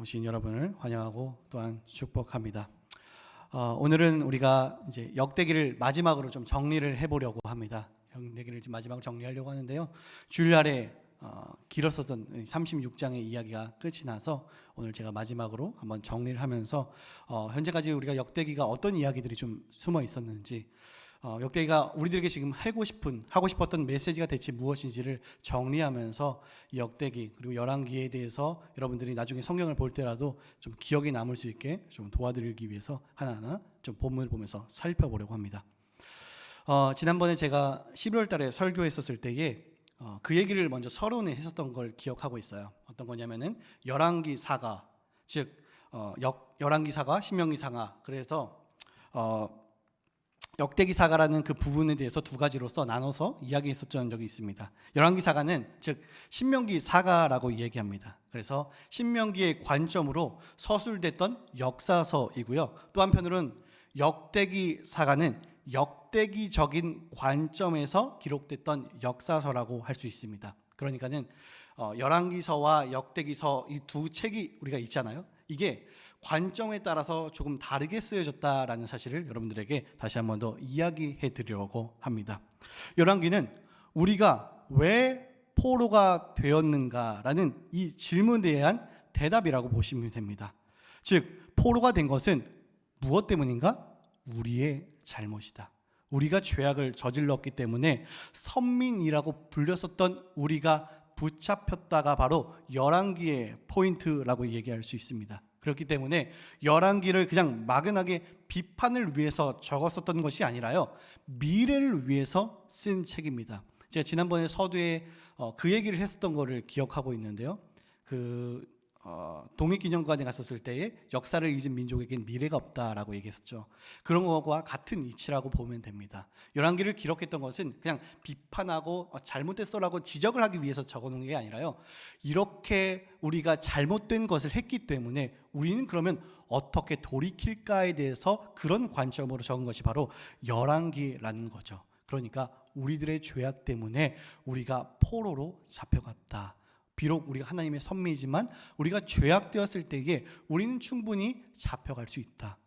오신 여러분을 환영하고 또한 축복합니다. 오늘은 우리가 이제 역대기를 마지막으로 좀 정리를 해보려고 합니다. 역대기를 지금 마지막으로 정리하려고 하는데요. 주일날에 길었었던 36장의 이야기가 끝이 나서 오늘 제가 마지막으로 한번 정리를 하면서 현재까지 우리가 역대기가 어떤 이야기들이 좀 숨어 있었는지, 역대기가 우리들에게 지금 하고 싶었던 메시지가 대체 무엇인지를 정리하면서 이 역대기 그리고 열왕기에 대해서 여러분들이 나중에 성경을 볼 때라도 좀 기억에 남을 수 있게 좀 도와드리기 위해서 하나하나 좀 본문을 보면서 살펴보려고 합니다. 지난번에 제가 11월 달에 설교했었을 때에 그 얘기를 먼저 서론에 했었던 걸 기억하고 있어요. 어떤 거냐면은 열왕기 사가, 즉 열왕기 사가, 신명기 사가. 그래서 역대기 사가라는 그 부분에 대해서 두 가지로서 나눠서 이야기했었던 적이 있습니다. 열왕기 사가는 즉 신명기 사가라고 이야기합니다. 그래서 신명기의 관점으로 서술됐던 역사서이고요. 또 한편으로는 역대기 사가는 역대기적인 관점에서 기록됐던 역사서라고 할 수 있습니다. 그러니까는 열왕기서와 역대기서 이 두 책이 우리가 있잖아요. 이게 관점에 따라서 조금 다르게 쓰여졌다라는 사실을 여러분들에게 다시 한 번 더 이야기해 드리려고 합니다. 열왕기는 우리가 왜 포로가 되었는가라는 이 질문에 대한 대답이라고 보시면 됩니다. 즉 포로가 된 것은 무엇 때문인가? 우리의 잘못이다. 우리가 죄악을 저질렀기 때문에 선민이라고 불렸었던 우리가 붙잡혔다가 바로 열왕기의 포인트라고 얘기할 수 있습니다. 그렇기 때문에 열왕기를 그냥 막연하게 비판을 위해서 적었었던 것이 아니라요, 미래를 위해서 쓴 책입니다. 제가 지난번에 서두에 그 얘기를 했었던 거를 기억하고 있는데요. 독립기념관에 갔었을 때에 역사를 잊은 민족에겐 미래가 없다라고 얘기했었죠. 그런 것과 같은 이치라고 보면 됩니다. 열왕기를 기록했던 것은 그냥 비판하고 잘못됐어라고 지적을 하기 위해서 적어놓은 게 아니라요, 이렇게 우리가 잘못된 것을 했기 때문에 우리는 그러면 어떻게 돌이킬까에 대해서 그런 관점으로 적은 것이 바로 열왕기라는 거죠. 그러니까 우리들의 죄악 때문에 우리가 포로로 잡혀갔다. 비록 우리가 하나님의 선미지만 우리가 죄악되었을 때에 우리는 충분히 잡혀갈 수 있다,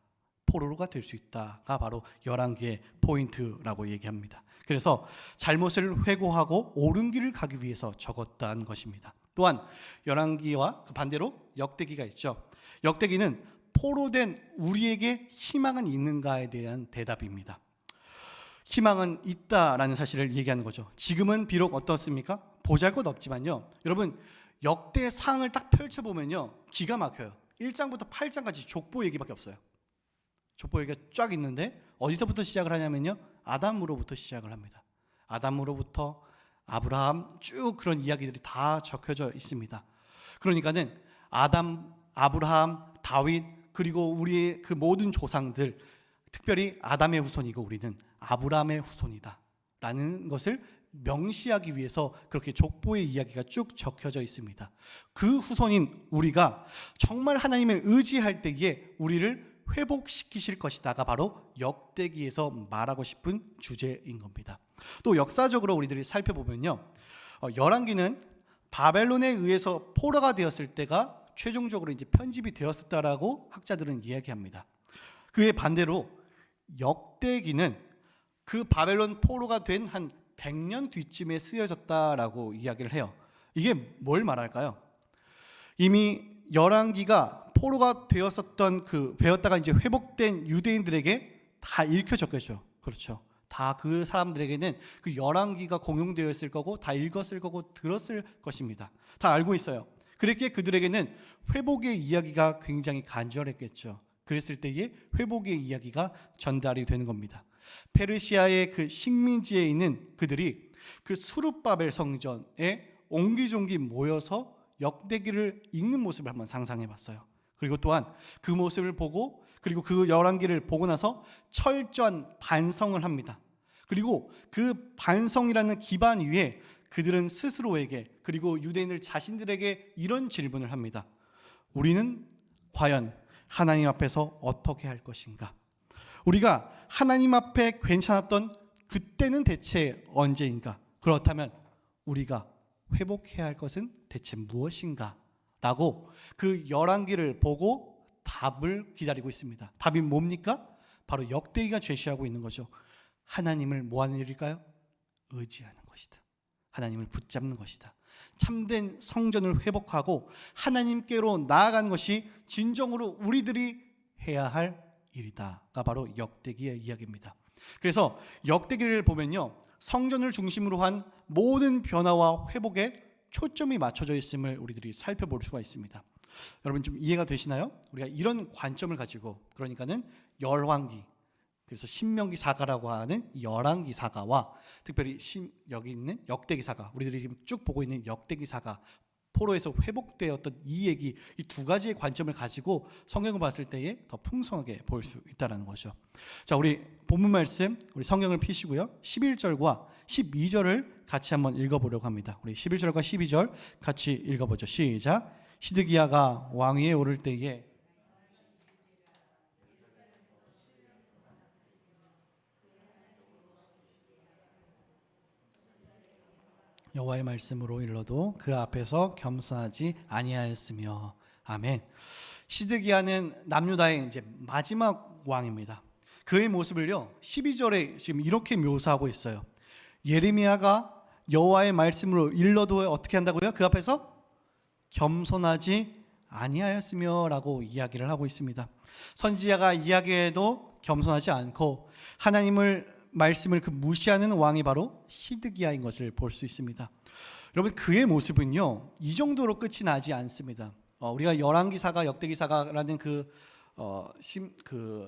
포로가 될 수 있다가 바로 열왕기의 포인트라고 얘기합니다. 그래서 잘못을 회고하고 옳은 길을 가기 위해서 적었다는 것입니다. 또한 열왕기와 그 반대로 역대기가 있죠. 역대기는 포로된 우리에게 희망은 있는가에 대한 대답입니다. 희망은 있다라는 사실을 얘기하는 거죠. 지금은 비록 어떻습니까? 보잘것없지만요, 여러분 역대상을 딱 펼쳐보면요 기가 막혀요. 1장부터 8장까지 족보 얘기밖에 없어요. 족보 얘기가 쫙 있는데 어디서부터 시작을 하냐면요, 아담으로부터 시작을 합니다. 아담으로부터 아브라함 쭉 그런 이야기들이 다 적혀져 있습니다. 그러니까는 아담, 아브라함, 다윗 그리고 우리의 그 모든 조상들, 특별히 아담의 후손이고 우리는 아브라함의 후손이다 라는 것을 명시하기 위해서 그렇게 족보의 이야기가 쭉 적혀져 있습니다. 그 후손인 우리가 정말 하나님을 의지할 때에 우리를 회복시키실 것이다가 바로 역대기에서 말하고 싶은 주제인 겁니다. 또 역사적으로 우리들이 살펴보면요, 열왕기는 바벨론에 의해서 포로가 되었을 때가 최종적으로 이제 편집이 되었다라고 학자들은 이야기합니다. 그에 반대로 역대기는 그 바벨론 포로가 된 한 100년 뒤쯤에 쓰여졌다라고 이야기를 해요. 이게 뭘 말할까요? 이미 열왕기가 포로가 되었었던 되었다가 이제 회복된 유대인들에게 다 읽혀졌겠죠. 그렇죠. 다 그 사람들에게는 그 열왕기가 공용되어 있을 거고 다 읽었을 거고 들었을 것입니다. 다 알고 있어요. 그랬기에 그들에게는 회복의 이야기가 굉장히 간절했겠죠. 그랬을 때에 회복의 이야기가 전달이 되는 겁니다. 페르시아의 그 식민지에 있는 그들이 그 수룹바벨 성전에 옹기종기 모여서 역대기를 읽는 모습을 한번 상상해 봤어요. 그리고 또한 그 모습을 보고 그리고 그 열왕기를 보고 나서 철저한 반성을 합니다. 그리고 그 반성이라는 기반 위에 그들은 스스로에게 그리고 유대인들 자신들에게 이런 질문을 합니다. 우리는 과연 하나님 앞에서 어떻게 할 것인가? 우리가 하나님 앞에 괜찮았던 그때는 대체 언제인가? 그렇다면 우리가 회복해야 할 것은 대체 무엇인가? 라고 그 열왕기를 보고 답을 기다리고 있습니다. 답이 뭡니까? 바로 역대기가 제시하고 있는 거죠. 하나님을 뭐 하는 일일까요? 의지하는 것이다. 하나님을 붙잡는 것이다. 참된 성전을 회복하고 하나님께로 나아가는 것이 진정으로 우리들이 해야 할 일이다가 바로 역대기의 이야기입니다. 그래서 역대기를 보면요, 성전을 중심으로 한 모든 변화와 회복에 초점이 맞춰져 있음을 우리들이 살펴볼 수가 있습니다. 여러분 좀 이해가 되시나요? 우리가 이런 관점을 가지고, 그러니까는 열왕기, 그래서 신명기 사가라고 하는 열왕기 사가와 특별히 여기 있는 역대기 사가, 우리들이 지금 쭉 보고 있는 역대기 사가, 포로에서 회복되었던 이 얘기, 이 두 가지의 관점을 가지고 성경을 봤을 때에 더 풍성하게 볼 수 있다는 거죠. 자, 우리 본문 말씀, 우리 성경을 피시고요, 11절과 12절을 같이 한번 읽어보려고 합니다. 우리 11절과 12절 같이 읽어보죠. 시작. 시드기야가 왕위에 오를 때에 여호와의 말씀으로 일러도 그 앞에서 겸손하지 아니하였으며. 아멘. 시드기야는 남유다의 이제 마지막 왕입니다. 그의 모습을요 12절에 지금 이렇게 묘사하고 있어요. 예레미야가 여호와의 말씀으로 일러도 어떻게 한다고요? 그 앞에서 겸손하지 아니하였으며 라고 이야기를 하고 있습니다. 선지자가 이야기해도 겸손하지 않고 하나님을 말씀을 그 무시하는 왕이 바로 시드기야인 것을 볼 수 있습니다. 여러분 그의 모습은요 이 정도로 끝이 나지 않습니다. 우리가 열왕기사가 역대기사가라는 그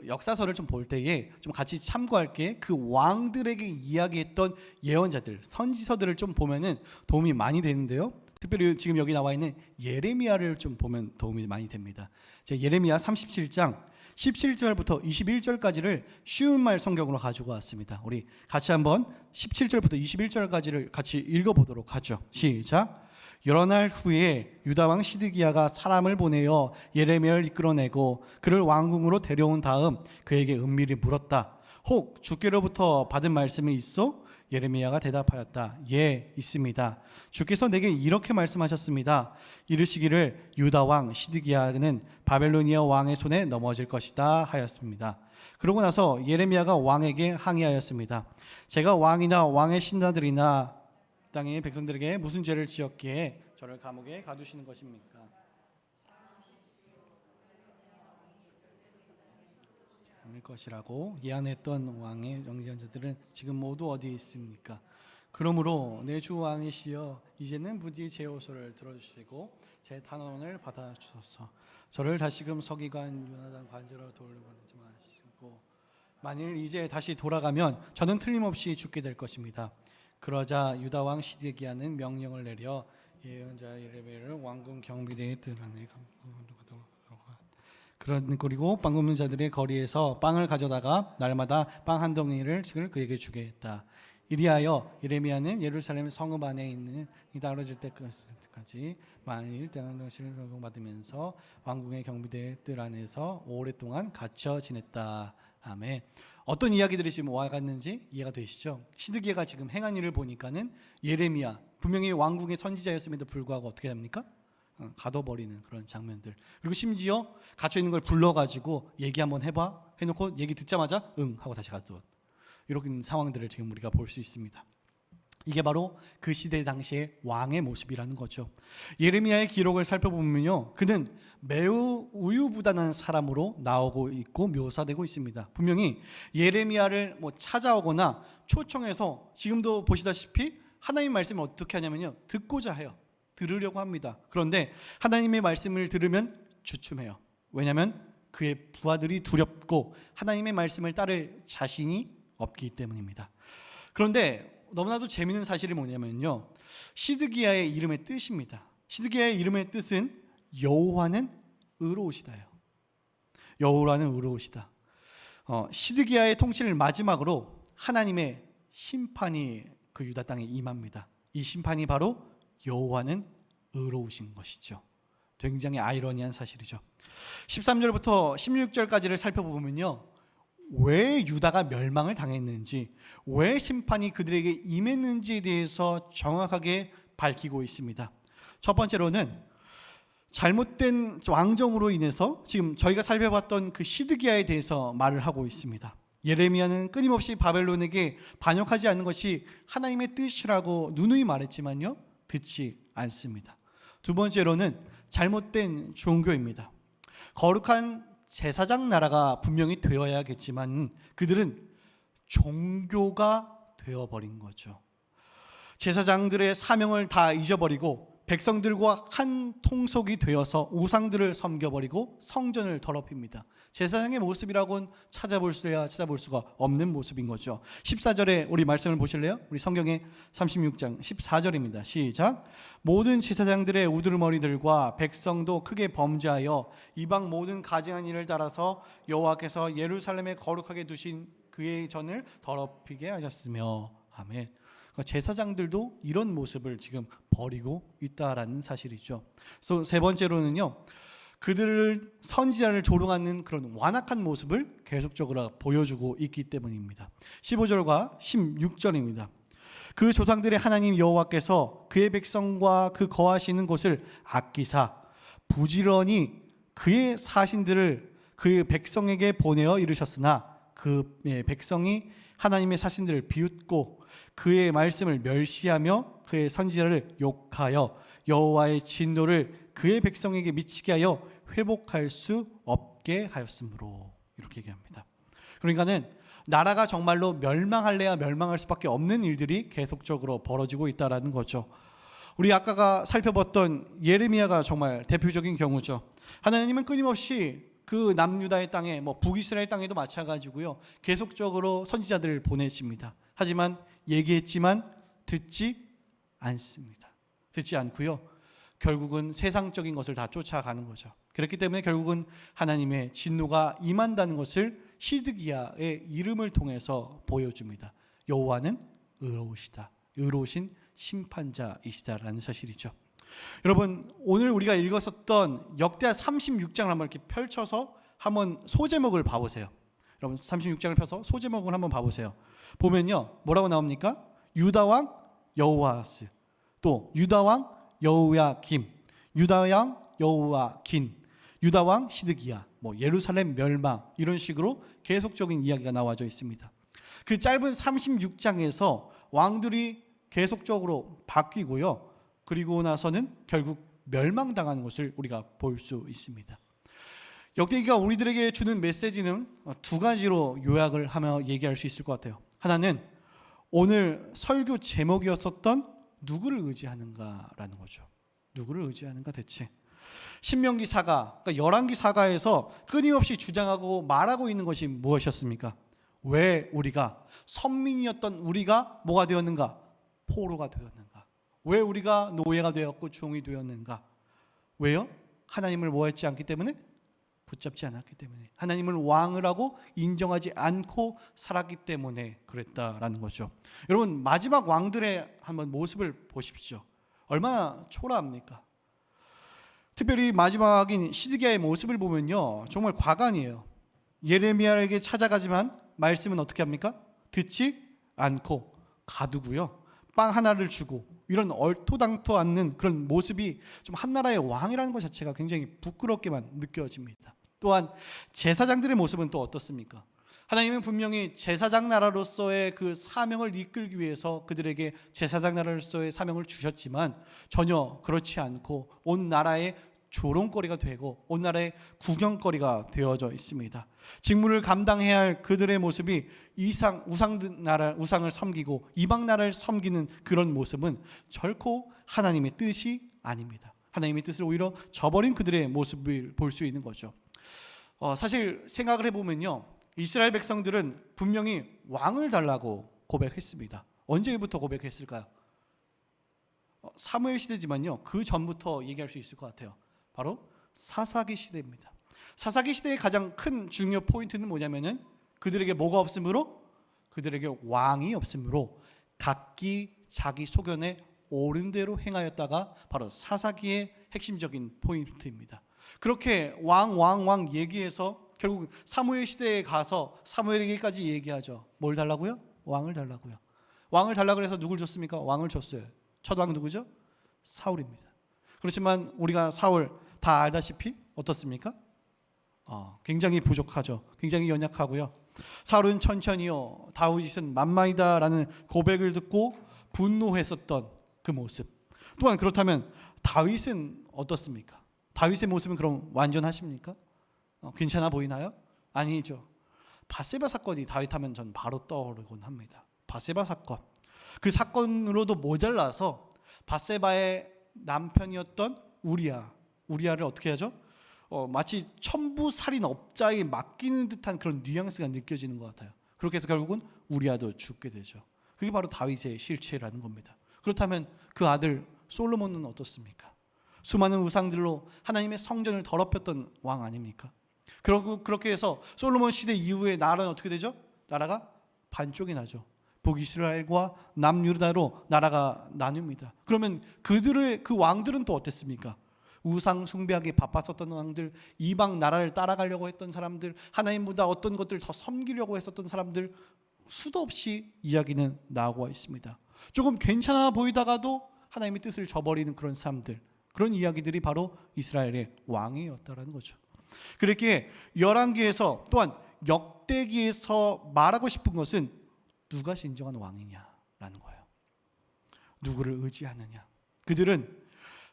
역사서를 좀 볼 때에 좀 같이 참고할 게, 그 왕들에게 이야기했던 예언자들, 선지서들을 좀 보면은 도움이 많이 되는데요. 특별히 지금 여기 나와 있는 예레미야를 좀 보면 도움이 많이 됩니다. 제가 예레미야 37장 17절부터 21절까지를 쉬운 말 성경으로 가지고 왔습니다. 우리 같이 한번 17절부터 21절까지를 같이 읽어보도록 하죠. 시작. 여러 날 후에 유다 왕 시드기야가 사람을 보내어 예레미야를 이끌어내고 그를 왕궁으로 데려온 다음 그에게 은밀히 물었다. 혹 주께로부터 받은 말씀이 있어? 예레미야가 대답하였다. 예, 있습니다. 주께서 내게 이렇게 말씀하셨습니다. 이르시기를 유다 왕 시드기야는 바벨로니아 왕의 손에 넘어질 것이다 하였습니다. 그러고 나서 예레미야가 왕에게 항의하였습니다. 제가 왕이나 왕의 신하들이나 땅의 백성들에게 무슨 죄를 지었기에 저를 감옥에 가두시는 것입니까? 않을 것이라고 예언했던 왕의 영전자들은 지금 모두 어디에 있습니까? 그러므로 내 주 왕이시여 이제는 부디 제 호소를 들어주시고 제 탄원을 받아주소서. 저를 다시금 서기관 요나단 관저로 돌려보내지 마시고 만일 이제 다시 돌아가면 저는 틀림없이 죽게 될 것입니다. 그러자 유다 왕 시드기야는 명령을 내려 예언자 예레미야를 왕궁 경비대에 들어내 그리고 빵 굽는 자들의 거리에서 빵을 가져다가 날마다 빵 한 덩이를 그에게 주게 했다. 이리하여 예레미야는 예루살렘 성읍 안에 있는 이 떨어질 때까지 만일 땅을 받으면서 왕궁의 경비대 뜰 안에서 오랫동안 갇혀 지냈다. 아멘. 어떤 이야기들이 지금 와갔는지 이해가 되시죠? 시드기야가 지금 행한 일을 보니까는 예레미야 분명히 왕궁의 선지자였음에도 불구하고 어떻게 합니까? 가둬버리는 그런 장면들. 그리고 심지어 갇혀 있는 걸 불러가지고 얘기 한번 해봐 해놓고 얘기 듣자마자 응 하고 다시 가둬. 이런 상황들을 지금 우리가 볼 수 있습니다. 이게 바로 그 시대 당시의 왕의 모습이라는 거죠. 예레미야의 기록을 살펴보면요, 그는 매우 우유부단한 사람으로 나오고 있고 묘사되고 있습니다. 분명히 예레미야를 찾아오거나 초청해서 지금도 보시다시피 하나님 말씀을 어떻게 하냐면요, 듣고자 해요. 들으려고 합니다. 그런데 하나님의 말씀을 들으면 주춤해요. 왜냐하면 그의 부하들이 두렵고 하나님의 말씀을 따를 자신이 없기 때문입니다. 그런데 너무나도 재미있는 사실이 뭐냐면요, 시드기야의 이름의 뜻입니다. 시드기야의 이름의 뜻은 여호와는 의로우시다요. 여호와는 의로우시다. 시드기야의 통치를 마지막으로 하나님의 심판이 그 유다 땅에 임합니다. 이 심판이 바로 여호와는 의로우신 것이죠. 굉장히 아이러니한 사실이죠. 13절부터 16절까지를 살펴보면요, 왜 유다가 멸망을 당했는지, 왜 심판이 그들에게 임했는지에 대해서 정확하게 밝히고 있습니다. 첫 번째로는 잘못된 왕정으로 인해서 지금 저희가 살펴봤던 그 시드기야에 대해서 말을 하고 있습니다. 예레미야는 끊임없이 바벨론에게 반역하지 않는 것이 하나님의 뜻이라고 누누이 말했지만요, 듣지 않습니다. 두 번째로는 잘못된 종교입니다. 거룩한 제사장 나라가 분명히 되어야겠지만 그들은 종교가 되어버린 거죠. 제사장들의 사명을 다 잊어버리고 백성들과 한 통속이 되어서 우상들을 섬겨버리고 성전을 더럽힙니다. 제사장의 모습이라고는 찾아볼 수가 없는 모습인 거죠. 14절에 우리 말씀을 보실래요? 우리 성경의 36장 14절입니다. 시작. 모든 제사장들의 우두머리들과 백성도 크게 범죄하여 이방 모든 가증한 일을 따라서 여호와께서 예루살렘에 거룩하게 두신 그의 전을 더럽히게 하셨으며. 아멘. 제사장들도 이런 모습을 지금 버리고 있다라는 사실이죠. 그래서 세 번째로는요, 그들을 선지자를 조롱하는 그런 완악한 모습을 계속적으로 보여주고 있기 때문입니다. 15절과 16절입니다. 그 조상들의 하나님 여호와께서 그의 백성과 그 거하시는 곳을 아끼사 부지런히 그의 사신들을 그 백성에게 보내어 이르셨으나 그 백성이 하나님의 사신들을 비웃고 그의 말씀을 멸시하며 그의 선지자를 욕하여 여호와의 진노를 그의 백성에게 미치게 하여 회복할 수 없게 하였으므로, 이렇게 얘기합니다. 그러니까는 나라가 정말로 멸망할래야 멸망할 수밖에 없는 일들이 계속적으로 벌어지고 있다라는 거죠. 우리 아까가 살펴봤던 예레미야가 정말 대표적인 경우죠. 하나님은 끊임없이 그 남유다의 땅에 북이스라엘 땅에도 마찬가지고요, 계속적으로 선지자들을 보내십니다. 하지만 얘기했지만 듣지 않습니다. 듣지 않고요, 결국은 세상적인 것을 다 쫓아가는 거죠. 그렇기 때문에 결국은 하나님의 진노가 임한다는 것을 시드기야의 이름을 통해서 보여줍니다. 여호와는 의로우시다, 의로우신 심판자이시다라는 사실이죠. 여러분, 오늘 우리가 읽었었던 역대하 36장을 한번 이렇게 펼쳐서 한번 소제목을 봐보세요. 여러분, 36장을 펴서 소제목을 한번 봐보세요. 보면요, 뭐라고 나옵니까? 유다왕 여호아스, 또 유다왕 여호야김, 유다왕 여호야긴, 유다왕 시드기야, 예루살렘 멸망, 이런 식으로 계속적인 이야기가 나와져 있습니다. 그 짧은 36장에서 왕들이 계속적으로 바뀌고요, 그리고 나서는 결국 멸망당하는 것을 우리가 볼 수 있습니다. 역대기가 우리들에게 주는 메시지는 두 가지로 요약을 하며 얘기할 수 있을 것 같아요. 하나는 오늘 설교 제목이었었던 누구를 의지하는가라는 거죠. 누구를 의지하는가 대체. 신명기 사가, 그러니까 열왕기 사가에서 끊임없이 주장하고 말하고 있는 것이 무엇이었습니까? 왜 우리가, 선민이었던 우리가 뭐가 되었는가? 포로가 되었는가? 왜 우리가 노예가 되었고 종이 되었는가? 왜요? 하나님을 뭐했지 않기 때문에? 붙잡지 않았기 때문에, 하나님을 왕을 하고 인정하지 않고 살았기 때문에 그랬다라는 거죠. 여러분, 마지막 왕들의 한번 모습을 보십시오. 얼마나 초라합니까? 특별히 마지막인 시드기야의 모습을 보면요, 정말 과간이에요. 예레미야에게 찾아가지만 말씀은 어떻게 합니까? 듣지 않고 가두고요, 빵 하나를 주고, 이런 얼토당토 않는 그런 모습이 좀 한나라의 왕이라는 것 자체가 굉장히 부끄럽게만 느껴집니다. 또한 제사장들의 모습은 또 어떻습니까? 하나님은 분명히 제사장 나라로서의 그 사명을 이끌기 위해서 그들에게 제사장 나라로서의 사명을 주셨지만 전혀 그렇지 않고 온 나라의 조롱거리가 되고 온 나라의 구경거리가 되어져 있습니다. 직무를 감당해야 할 그들의 모습이 우상을 섬기고 이방 나라를 섬기는 그런 모습은 결코 하나님의 뜻이 아닙니다. 하나님의 뜻을 오히려 저버린 그들의 모습을 볼 수 있는 거죠. 사실 생각을 해보면요, 이스라엘 백성들은 분명히 왕을 달라고 고백했습니다. 언제부터 고백했을까요? 사무엘 시대지만요, 그 전부터 얘기할 수 있을 것 같아요. 바로 사사기 시대입니다. 사사기 시대의 가장 큰 중요 포인트는 뭐냐면은 그들에게 뭐가 없으므로? 그들에게 왕이 없으므로 각기 자기 소견에 옳은 대로 행하였다가 바로 사사기의 핵심적인 포인트입니다. 그렇게 왕 얘기해서 결국 사무엘 시대에 가서 사무엘에게까지 얘기하죠. 뭘 달라고요? 왕을 달라고요. 왕을 달라고 해서 누굴 줬습니까? 왕을 줬어요. 첫 왕 누구죠? 사울입니다. 그렇지만 우리가 사울 다 알다시피 어떻습니까? 굉장히 부족하죠. 굉장히 연약하고요. 사울은 천천히요, 다윗은 만만이다라는 고백을 듣고 분노했었던 그 모습. 또한 그렇다면 다윗은 어떻습니까? 다윗의 모습은 그럼 완전하십니까? 괜찮아 보이나요? 아니죠. 밧세바 사건이 다윗하면 전 바로 떠오르곤 합니다. 밧세바 사건. 그 사건으로도 모자라서 밧세바의 남편이었던 우리아를 어떻게 하죠? 마치 천부살인업자에 맡기는 듯한 그런 뉘앙스가 느껴지는 것 같아요. 그렇게 해서 결국은 우리아도 죽게 되죠. 그게 바로 다윗의 실체라는 겁니다. 그렇다면 그 아들 솔로몬은 어떻습니까? 수많은 우상들로 하나님의 성전을 더럽혔던 왕 아닙니까? 그렇게 해서 솔로몬 시대 이후에 나라는 어떻게 되죠? 나라가 반쪽이 나죠. 북이스라엘과 남유다로 나라가 나뉩니다. 그러면 그 왕들은 또 어땠습니까? 우상 숭배하기 바빴었던 왕들, 이방 나라를 따라가려고 했던 사람들, 하나님보다 어떤 것들을 더 섬기려고 했었던 사람들, 수도 없이 이야기는 나오고 있습니다. 조금 괜찮아 보이다가도 하나님의 뜻을 저버리는 그런 사람들, 그런 이야기들이 바로 이스라엘의 왕이었다라는 거죠. 그렇기에 열왕기에서 또한 역대기에서 말하고 싶은 것은 누가 진정한 왕이냐라는 거예요. 누구를 의지하느냐. 그들은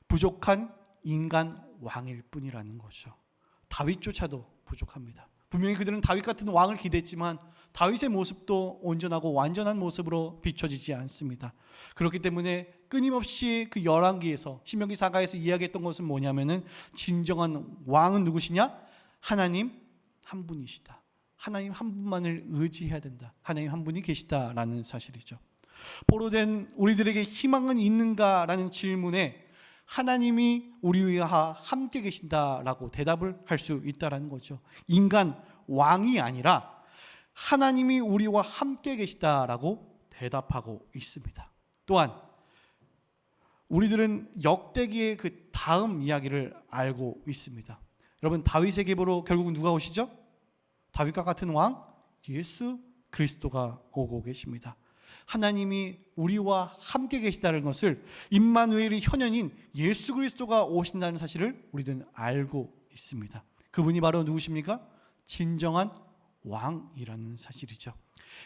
부족한 인간 왕일 뿐이라는 거죠. 다윗조차도 부족합니다. 분명히 그들은 다윗 같은 왕을 기대했지만 다윗의 모습도 온전하고 완전한 모습으로 비춰지지 않습니다. 그렇기 때문에 끊임없이 그 열왕기에서 신명기 사가에서 이야기했던 것은 뭐냐면은 진정한 왕은 누구시냐? 하나님 한 분이시다. 하나님 한 분만을 의지해야 된다. 하나님 한 분이 계시다라는 사실이죠. 포로된 우리들에게 희망은 있는가라는 질문에 하나님이 우리와 함께 계신다라고 대답을 할 수 있다라는 거죠. 인간 왕이 아니라 하나님이 우리와 함께 계시다라고 대답하고 있습니다. 또한 우리들은 역대기의 그 다음 이야기를 알고 있습니다. 여러분, 다윗의 계보로 결국 누가 오시죠? 다윗과 같은 왕 예수 그리스도가 오고 계십니다. 하나님이 우리와 함께 계시다는 것을 임마누엘의 현현인 예수 그리스도가 오신다는 사실을 우리들은 알고 있습니다. 그분이 바로 누구십니까? 진정한 왕이라는 사실이죠.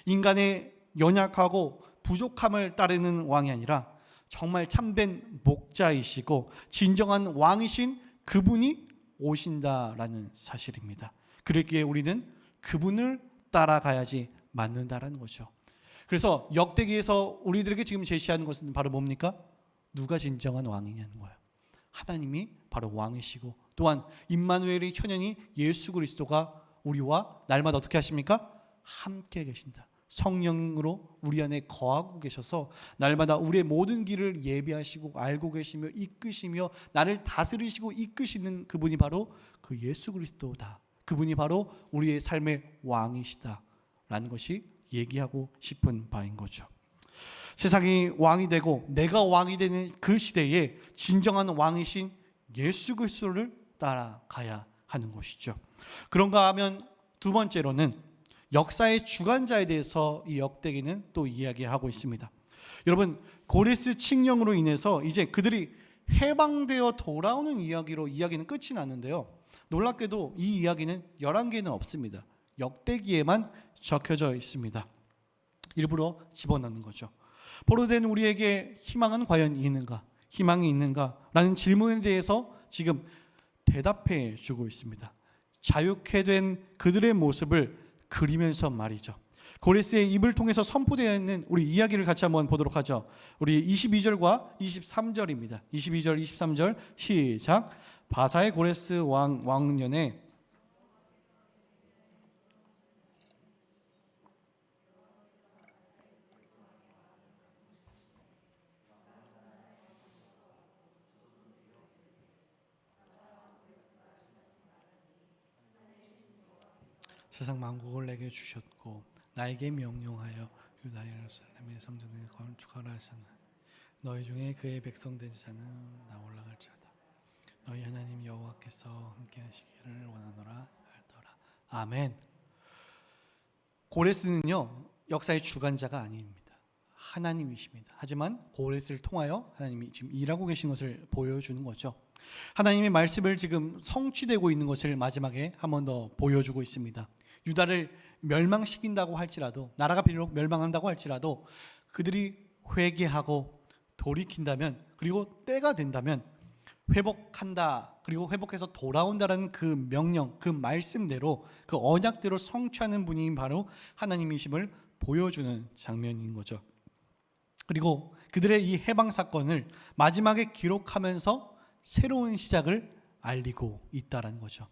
인간의 연약하고 부족함을 따르는 왕이 아니라 정말 참된 목자이시고 진정한 왕이신 그분이 오신다라는 사실입니다. 그랬기에 우리는 그분을 따라가야지 맞는다라는 거죠. 그래서 역대기에서 우리들에게 지금 제시하는 것은 바로 뭡니까? 누가 진정한 왕이냐는 거예요. 하나님이 바로 왕이시고 또한 임마누엘의 현현이 예수 그리스도가 우리와 날마다 어떻게 하십니까? 함께 계신다. 성령으로 우리 안에 거하고 계셔서 날마다 우리의 모든 길을 예비하시고 알고 계시며 이끄시며 나를 다스리시고 이끄시는 그분이 바로 그 예수 그리스도다. 그분이 바로 우리의 삶의 왕이시다라는 것이 얘기하고 싶은 바인 거죠. 세상이 왕이 되고 내가 왕이 되는 그 시대에 진정한 왕이신 예수 그리스도를 따라가야 하는 것이죠. 그런가 하면 두 번째로는 역사의 주관자에 대해서 이 역대기는 또 이야기하고 있습니다. 여러분, 고레스 칙령으로 인해서 이제 그들이 해방되어 돌아오는 이야기는 끝이 났는데요. 놀랍게도 이 이야기는 열왕기에는 없습니다. 역대기에만 적혀져 있습니다. 일부러 집어넣는 거죠. 포로된 우리에게 희망은 과연 있는가? 희망이 있는가? 라는 질문에 대해서 지금 대답해 주고 있습니다. 자유케 된 그들의 모습을 그리면서 말이죠. 고레스의 입을 통해서 선포되어 있는 우리 이야기를 같이 한번 보도록 하죠. 우리 22절과 23절입니다. 22절, 23절 시작. 바사의 고레스 왕년에 세상 만국을 내게 주셨고 나에게 명령하여 유다 예루살렘의 성전을 건축하라 하셨나. 너희 중에 그의 백성 된 자는 나 올라갈지어다. 너희 하나님 여호와께서 함께 하시기를 원하노라 하더라. 아멘. 고레스는요 역사의 주관자가 아닙니다. 하나님이십니다. 하지만 고레스를 통하여 하나님이 지금 일하고 계신 것을 보여주는 거죠. 하나님의 말씀을 지금 성취되고 있는 것을 마지막에 한 번 더 보여주고 있습니다. 유다를 멸망시킨다고 할지라도, 나라가 비록 멸망한다고 할지라도 그들이 회개하고 돌이킨다면, 그리고 때가 된다면 회복한다, 그리고 회복해서 돌아온다라는 그 명령, 그 말씀대로, 그 언약대로 성취하는 분이 바로 하나님이심을 보여주는 장면인 거죠. 그리고 그들의 이 해방 사건을 마지막에 기록하면서 새로운 시작을 알리고 있다라는 거죠.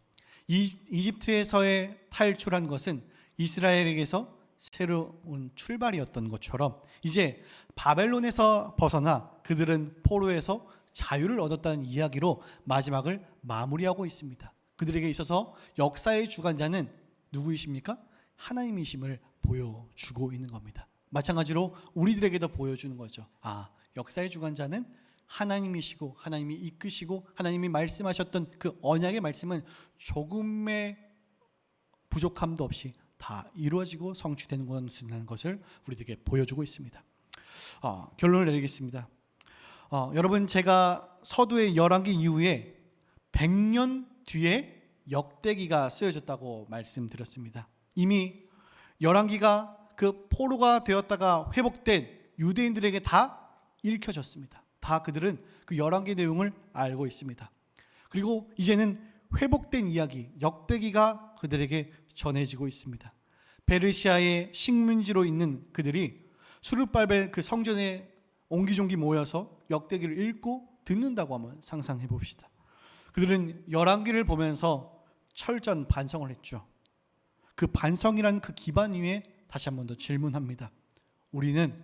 이집트에서의 탈출한 것은 이스라엘에게서 새로운 출발이었던 것처럼 이제 바벨론에서 벗어나 그들은 포로에서 자유를 얻었다는 이야기로 마지막을 마무리하고 있습니다. 그들에게 있어서 역사의 주관자는 누구이십니까? 하나님이심을 보여주고 있는 겁니다. 마찬가지로 우리들에게도 보여주는 거죠. 역사의 주관자는 하나님이시고, 하나님이 이끄시고, 하나님이 말씀하셨던 그 언약의 말씀은 조금의 부족함도 없이 다 이루어지고 성취되는 것을 우리들에게 보여주고 있습니다. 결론을 내리겠습니다. 여러분, 제가 서두의 열왕기 이후에 100년 뒤에 역대기가 쓰여졌다고 말씀드렸습니다. 이미 열왕기가 그 포로가 되었다가 회복된 유대인들에게 다 읽혀졌습니다. 다 그들은 그 열왕기 내용을 알고 있습니다. 그리고 이제는 회복된 이야기, 역대기가 그들에게 전해지고 있습니다. 페르시아의 식민지로 있는 그들이 수르발벨 그 성전에 옹기종기 모여서 역대기를 읽고 듣는다고 한번 상상해 봅시다. 그들은 열왕기를 보면서 철전 반성을 했죠. 그 반성이라는 그 기반 위에 다시 한 번 더 질문합니다. 우리는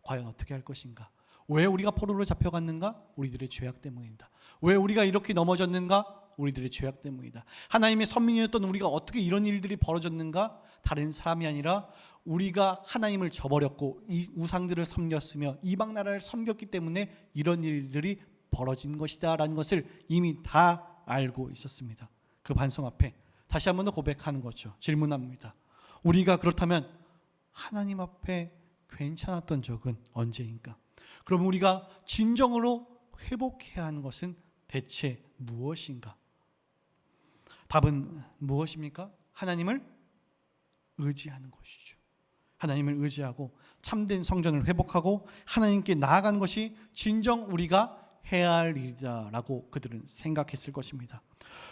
과연 어떻게 할 것인가? 왜 우리가 포로로 잡혀갔는가? 우리들의 죄악 때문이다. 왜 우리가 이렇게 넘어졌는가? 우리들의 죄악 때문이다. 하나님의 선민이었던 우리가 어떻게 이런 일들이 벌어졌는가? 다른 사람이 아니라 우리가 하나님을 저버렸고 이 우상들을 섬겼으며 이방 나라를 섬겼기 때문에 이런 일들이 벌어진 것이다 라는 것을 이미 다 알고 있었습니다. 그 반성 앞에 다시 한 번 더 고백하는 거죠. 질문합니다. 우리가 그렇다면 하나님 앞에 괜찮았던 적은 언제인가? 그럼 우리가 진정으로 회복해야 하는 것은 대체 무엇인가? 답은 무엇입니까? 하나님을 의지하는 것이죠. 하나님을 의지하고 참된 성전을 회복하고 하나님께 나아가는 것이 진정 우리가 해야 할 일이다라고 그들은 생각했을 것입니다.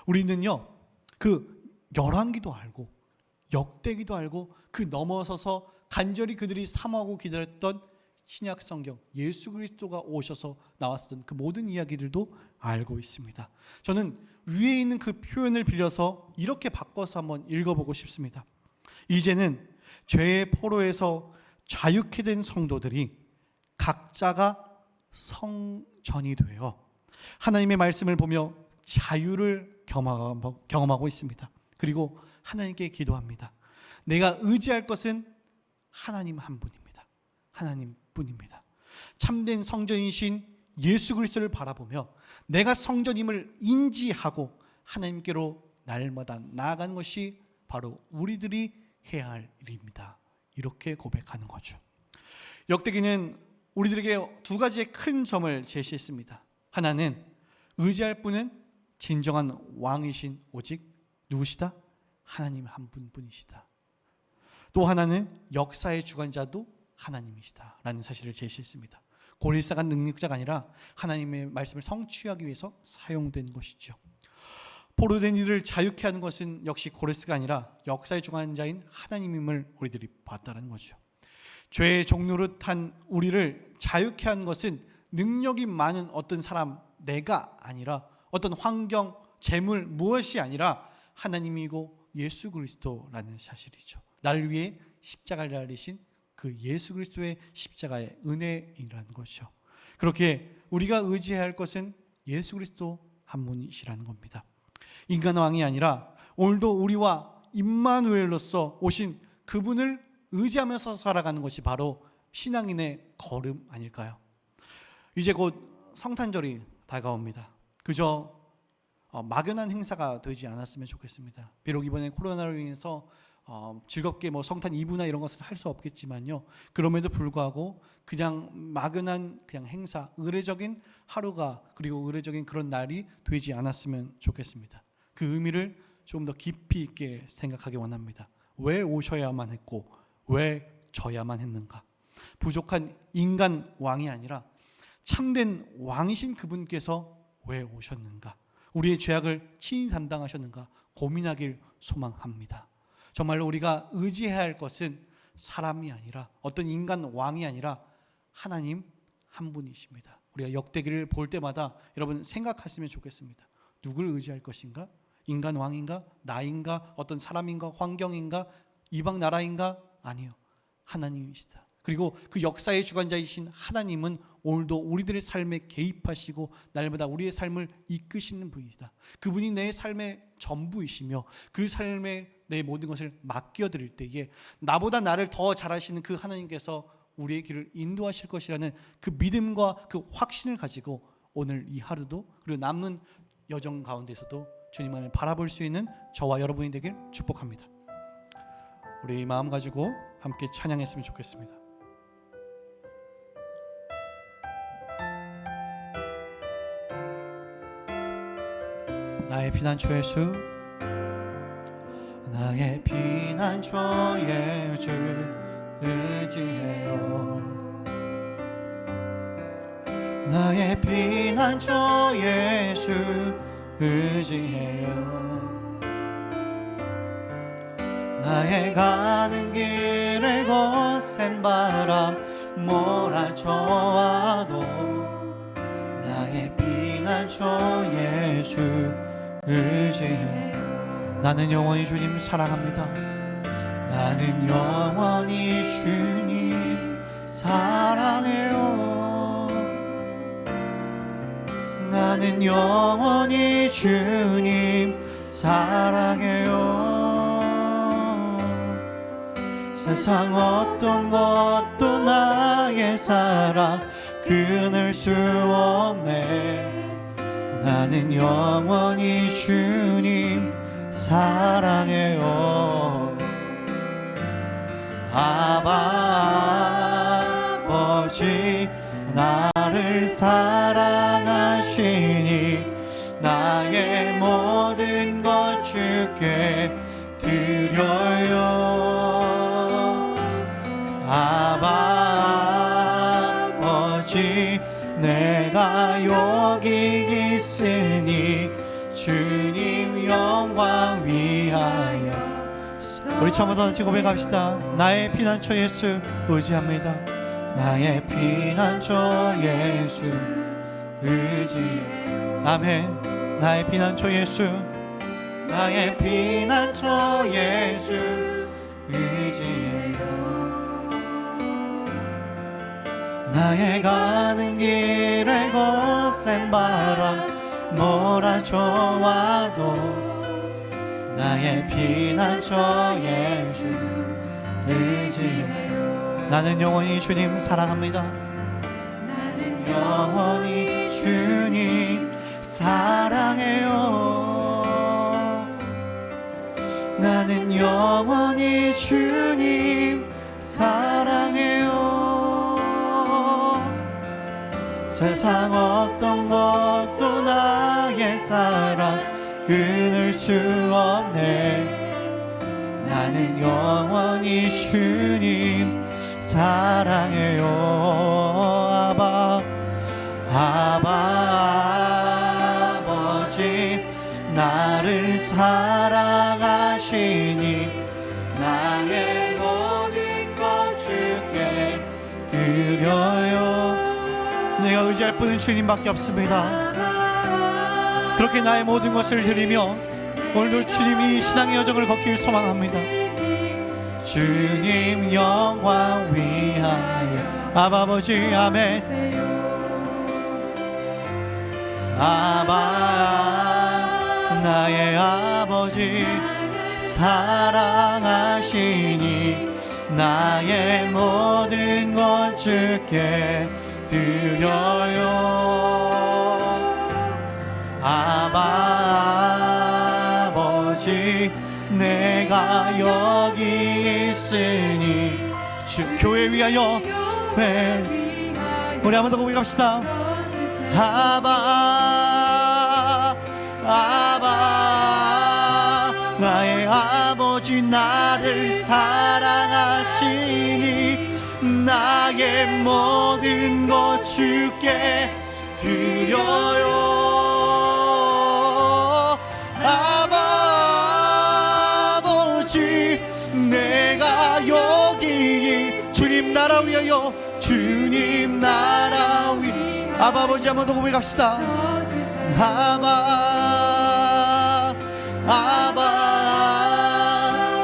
우리는요, 그 열왕기도 알고 역대기도 알고 그 넘어서서 간절히 그들이 사모하고 기다렸던 신약 성경, 예수 그리스도가 오셔서 나왔었던 그 모든 이야기들도 알고 있습니다. 저는 위에 있는 그 표현을 빌려서 이렇게 바꿔서 한번 읽어보고 싶습니다. 이제는 죄의 포로에서 자유케 된 성도들이 각자가 성전이 되어 하나님의 말씀을 보며 자유를 경험하고 있습니다. 그리고 하나님께 기도합니다. 내가 의지할 것은 하나님 한 분입니다. 하나님 뿐입니다. 참된 성전이신 예수 그리스도를 바라보며 내가 성전임을 인지하고 하나님께로 날마다 나아가는 것이 바로 우리들이 해야 할 일입니다. 이렇게 고백하는 거죠. 역대기는 우리들에게 두 가지의 큰 점을 제시했습니다. 하나는 의지할 분은 진정한 왕이신 오직 누구시다? 하나님 한 분뿐이시다. 또 하나는 역사의 주관자도 하나님이시다 라는 사실을 제시했습니다. 고릴사가 능력자가 아니라 하나님의 말씀을 성취하기 위해서 사용된 것이죠. 포로된 이를 자유케 하는 것은 역시 고레스가 아니라 역사의 주관자인 하나님임을 우리들이 봤다는 거죠. 죄의 종노릇한 우리를 자유케 하는 것은 능력이 많은 어떤 사람, 내가 아니라 어떤 환경, 재물, 무엇이 아니라 하나님이고 예수 그리스도라는 사실이죠. 나를 위해 십자가를 달리신 그 예수 그리스도의 십자가의 은혜이라는 것이죠. 그렇게 우리가 의지해야 할 것은 예수 그리스도 한 분이시라는 겁니다. 인간 왕이 아니라 오늘도 우리와 임마누엘로서 오신 그분을 의지하면서 살아가는 것이 바로 신앙인의 걸음 아닐까요? 이제 곧 성탄절이 다가옵니다. 그저 막연한 행사가 되지 않았으면 좋겠습니다. 비록 이번에 코로나로 인해서 즐겁게 성탄 이브나 이런 것을 할 수 없겠지만요. 그럼에도 불구하고 그냥 막연한 그냥 행사, 의례적인 하루가 그리고 의례적인 그런 날이 되지 않았으면 좋겠습니다. 그 의미를 좀 더 깊이 있게 생각하기 원합니다. 왜 오셔야만 했고 왜 져야만 했는가? 부족한 인간 왕이 아니라 참된 왕이신 그분께서 왜 오셨는가? 우리의 죄악을 친히 담당하셨는가? 고민하길 소망합니다. 정말로 우리가 의지해야 할 것은 사람이 아니라 어떤 인간 왕이 아니라 하나님 한 분이십니다. 우리가 역대기를 볼 때마다 여러분 생각하시면 좋겠습니다. 누굴 의지할 것인가? 인간 왕인가? 나인가? 어떤 사람인가? 환경인가? 이방 나라인가? 아니요. 하나님이시다. 그리고 그 역사의 주관자이신 하나님은 오늘도 우리들의 삶에 개입하시고 날마다 우리의 삶을 이끄시는 분이다. 그분이 내 삶의 전부이시며 그 삶에 내 모든 것을 맡겨드릴 때에 나보다 나를 더 잘 아시는 그 하나님께서 우리의 길을 인도하실 것이라는 그 믿음과 그 확신을 가지고 오늘 이 하루도 그리고 남은 여정 가운데서도 주님만을 바라볼 수 있는 저와 여러분이 되길 축복합니다. 우리 마음 가지고 함께 찬양했으면 좋겠습니다. 나의 피난처의 주, 나의 피난처의 주 의지해요. 나의 피난처의 주 의지해요. 나의 가는 길에 거센 바람 몰아쳐와도 나의 피난처의 주 의지해. 나는 영원히 주님 사랑합니다. 나는 영원히 주님 사랑해요. 나는 영원히 주님 사랑해요. 세상 어떤 것도 나의 사랑 끊을 수 없네. 나는 영원히 주님 사랑해요. 아버지 나를 사랑하시니 나의 모든 것 주께 드려요. 아버지 내가 여기 있으니 주님 영광 위하여. 우리 처음부터 같이 고백합시다. 나의 피난처 예수 의지합니다. 나의 피난처 예수 의지해. 아멘. 나의 피난처 예수, 나의 피난처 예수 의지해요. 나의 가는 길에 거센 바람 몰아쳐와도 나의 피난처 예수 의지해요. 나는 영원히 주님 사랑합니다. 나는 영원히 주님 사랑해요. 나는 영원히 주님 사랑해요. 세상 어떤 것도 나의 사랑 끊을 수 없네. 나는 영원히 주님 사랑해요. 아버지 나를 사랑하시니 나의 모든 것 주께 드려요. 내가 의지할 분은 주님밖에 없습니다. 그렇게 나의 모든 것을 드리며 오늘도 주님이 신앙의 여정을 걷기를 소망합니다. 주님 영광 위하여. 아버지 아멘. 나의 아버지 사랑하시니 나의 모든 것 주께 드려요. 아버지 내가 여기 있으니 주 교회 위하여 우리 한 번 더 고백합시다. 아바 아바 나의 아버지 나를 사랑하시니 나의 모든 것 주께 드려요. 아버지 내가 여기 주님 나라 위하여 주님 나라 위 아버지 한 번 더 고백합시다. 아바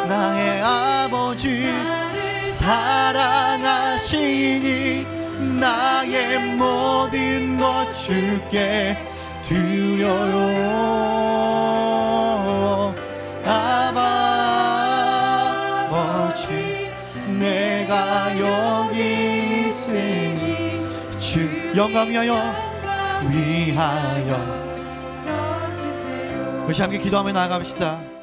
나의 아버지 사랑하시니 나의 모든 것 주께 드려요. 아버지 내가 여기 있으니 주 영광 위하여 우리 함께 기도하며 나아갑시다.